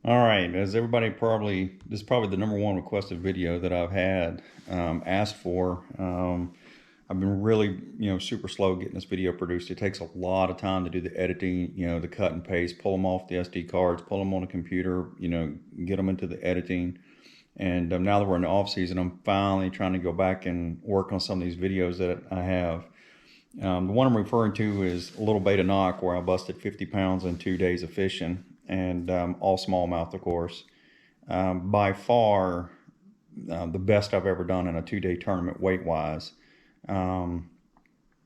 All right, as everybody probably, this is probably the number one requested video that I've had asked for. I've been really, super slow getting this video produced. It takes a lot of time to do the editing, the cut and paste, pull them off the SD cards, pull them on the computer, get them into the editing. And now that we're in the off season, I'm finally trying to go back and work on some of these videos that I have. The one I'm referring to is a little beta knock where I busted 50 pounds in 2 days of fishing, and all smallmouth, of course. By far, the best I've ever done in a 2 day tournament weight wise. Um,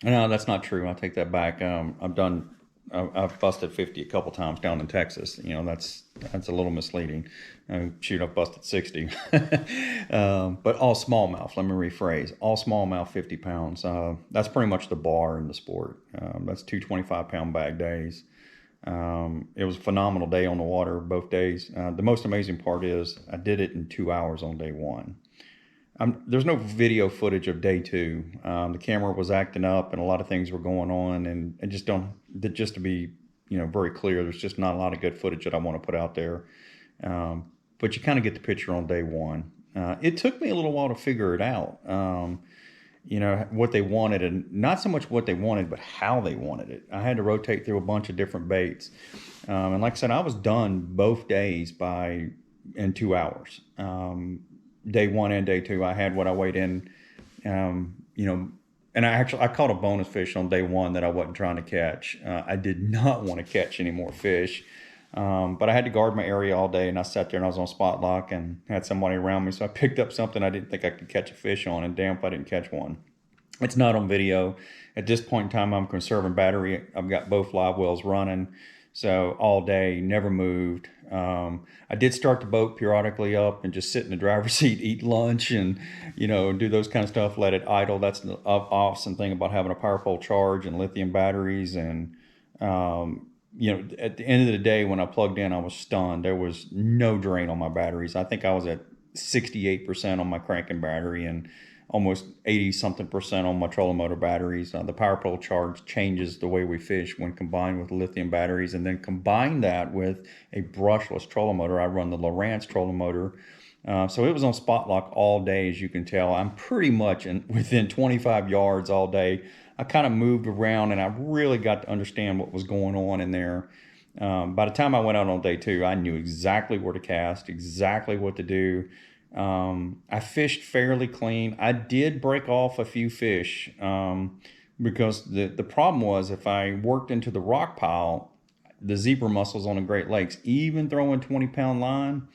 no, that's not true. I take that back. I've busted 50 a couple times down in Texas. That's a little misleading. Shoot, I've busted 60. But all smallmouth, let me rephrase. All smallmouth 50 pounds. That's pretty much the bar in the sport. That's two 25-pound bag days. It was a phenomenal day on the water both days. The most amazing part is I did it in 2 hours on day one. There's no video footage of day two. The camera was acting up, and a lot of things were going on, and just to be, very clear, there's just not a lot of good footage that I want to put out there. But you kind of get the picture on day one. It took me a little while to figure it out. What they wanted, and not so much what they wanted, but how they wanted it. I had to rotate through a bunch of different baits, and like I said, I was done both days in 2 hours. Day one and day two, I had what I weighed in, um, you know, and I caught a bonus fish on day one that I wasn't trying to catch. I did not want to catch any more fish, but I had to guard my area all day, and I sat there and I was on spot lock and had somebody around me, so I picked up something I didn't think I could catch a fish on, and damn if I didn't catch one. It's not on video. At this point in time, I'm conserving battery. I've got both live wells running. So all day, never moved. I did start the boat periodically up and just sit in the driver's seat, eat lunch, and do those kind of stuff. Let it idle. That's the awesome thing about having a power pole charge and lithium batteries. And at the end of the day, when I plugged in, I was stunned. There was no drain on my batteries. I think I was at 68% on my cranking battery and almost 80 something percent on my trolling motor batteries. The power pole charge changes the way we fish when combined with lithium batteries, and then combine that with a brushless trolling motor. I run the Lowrance trolling motor. So it was on spot lock all day, as you can tell. I'm pretty much within 25 yards all day. I kind of moved around, and I really got to understand what was going on in there. By the time I went out on day two, I knew exactly where to cast, exactly what to do. I fished fairly clean. I did break off a few fish because the problem was if I worked into the rock pile, the zebra mussels on the Great Lakes, even throwing 20-pound line,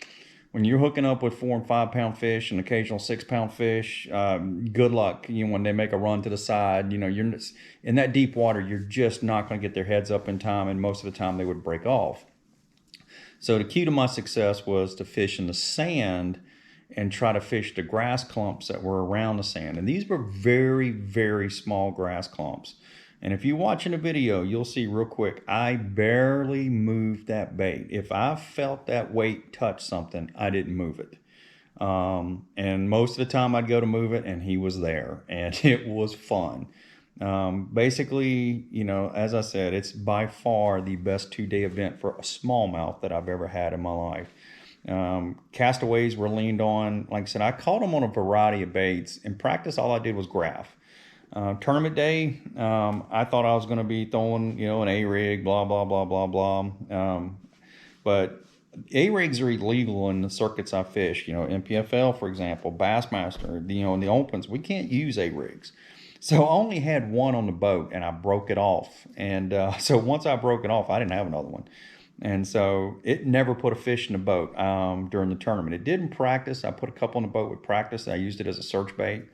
when you're hooking up with 4 and 5 pound fish and occasional 6-pound fish, good luck. When they make a run to the side, you're in that deep water, you're just not going to get their heads up in time, and most of the time they would break off. So the key to my success was to fish in the sand and try to fish the grass clumps that were around the sand. And these were very, very small grass clumps. And if you watch in the video, you'll see real quick, I barely moved that bait. If I felt that weight touch something, I didn't move it. And most of the time I'd go to move it and he was there, and it was fun. Basically, as I said, it's by far the best 2 day event for a smallmouth that I've ever had in my life. Castaways were leaned on. Like I said, I caught them on a variety of baits. In practice, all I did was graph. Tournament day, I thought I was going to be throwing, an A-rig, blah, blah, blah, blah, blah. But A-rigs are illegal in the circuits I fish. MPFL, for example, Bassmaster, in the opens, we can't use A-rigs. So I only had one on the boat, and I broke it off. And so once I broke it off, I didn't have another one. And so it never put a fish in the boat during the tournament. It did in practice. I put a couple in the boat with practice. I used it as a search bait.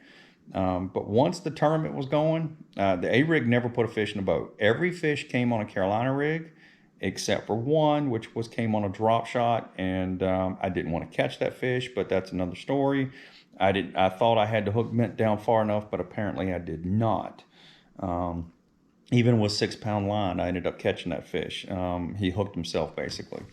But once the tournament was going, the A-rig never put a fish in the boat. Every fish came on a Carolina rig, except for one, which came on a drop shot. And I didn't want to catch that fish, but that's another story. I thought I had the hook bent down far enough, but apparently I did not. Even with 6-pound line, I ended up catching that fish. He hooked himself, basically.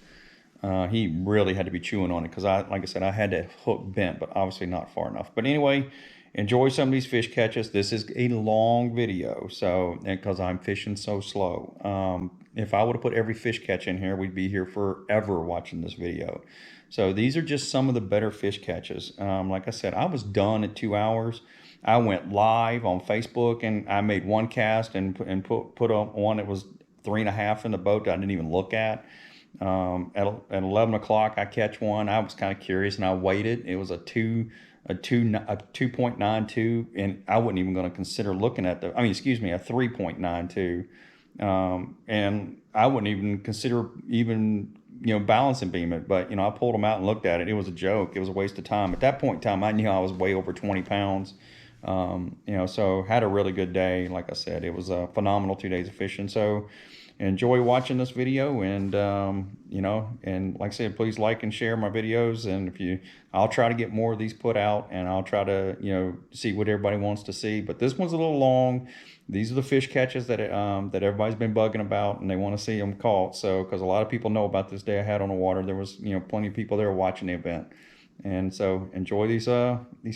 He really had to be chewing on it because, like I said, I had that hook bent, but obviously not far enough. But anyway, enjoy some of these fish catches. This is a long video, so because I'm fishing so slow. if I would have put every fish catch in here, we'd be here forever watching this video. So these are just some of the better fish catches. Like I said, I was done at 2 hours. I went live on Facebook and I made one cast and put on one that was 3.5 in the boat that I didn't even look at. At 11 o'clock, I catch one. I was kind of curious and I waited. It was a 2.92, and I wasn't even going to consider looking at a 3.92. And I wouldn't even consider balancing beam it, but I pulled them out and looked at it. It was a joke. It was a waste of time. At that point in time, I knew I was way over 20 pounds. So had a really good day. Like I said, it was a phenomenal 2 days of fishing. So enjoy watching this video, and and like I said, please like and share my videos. And I'll try to get more of these put out, and I'll try to see what everybody wants to see. But this one's a little long. These are the fish catches that that everybody's been bugging about, and they want to see them caught. So because a lot of people know about this day I had on the water, there was plenty of people there watching the event. And so enjoy these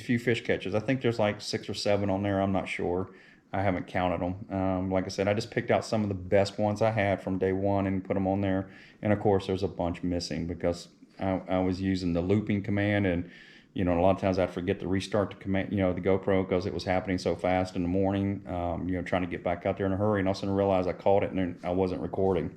few fish catches. I think there's like 6 or 7 on there. I'm not sure. I haven't counted them. Like I said, I just picked out some of the best ones I had from day one and put them on there. And of course, there's a bunch missing because I was using the looping command, and a lot of times I'd forget to restart the command, the GoPro, because it was happening so fast in the morning. Trying to get back out there in a hurry, and all of a sudden realized I caught it and then I wasn't recording.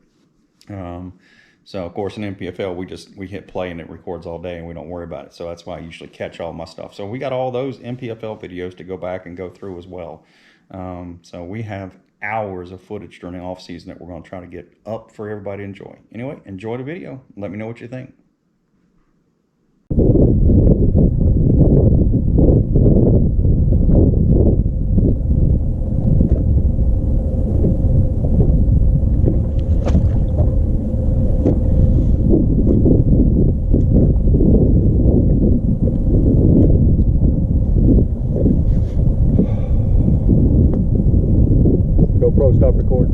So of course in MPFL we hit play and it records all day and we don't worry about it. So that's why I usually catch all my stuff. So we got all those MPFL videos to go back and go through as well. So we have hours of footage during the off season that we're going to try to get up for everybody to enjoy. Anyway, enjoy the video. Let me know what you think. GoPro, stop recording.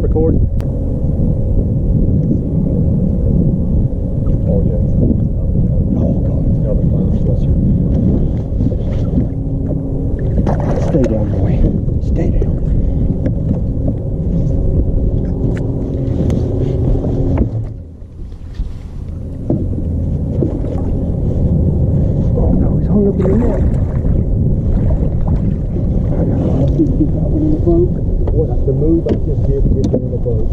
recording. Oh yeah. Oh god, another fire slusher. Stay down, boy. Stay down. Oh no, he's hung up in the net. I got to get that one in the boat. What the move I just did to get them in the boat.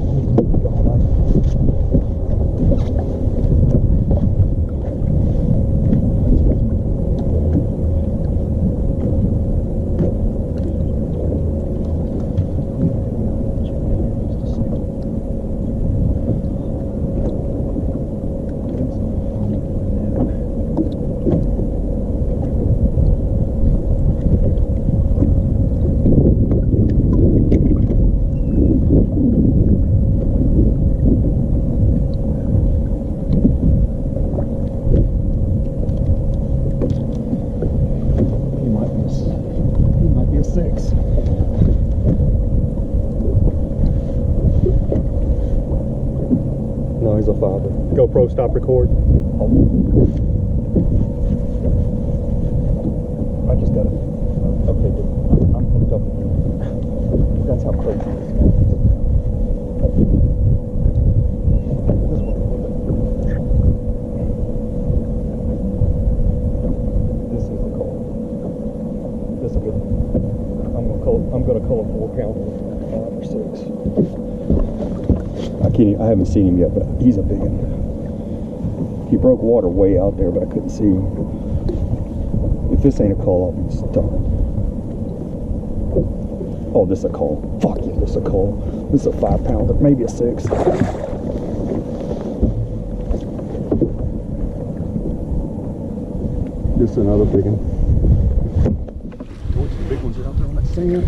No, he's a father. GoPro, stop record. Oh. I just gotta. Okay, dude. I'm hooked up with you. That's how crazy this is. This one. This is the call. This is good. I'm gonna call a 4-pounder, 5 or 6. I haven't seen him yet, but he's a big one. He broke water way out there, but I couldn't see him. If this ain't a call, I'll be stunned. Oh, this is a call. Fuck yeah, this is a call. This is a 5-pounder, maybe a 6. This is another big one. Oh, some big ones are out there on that sand.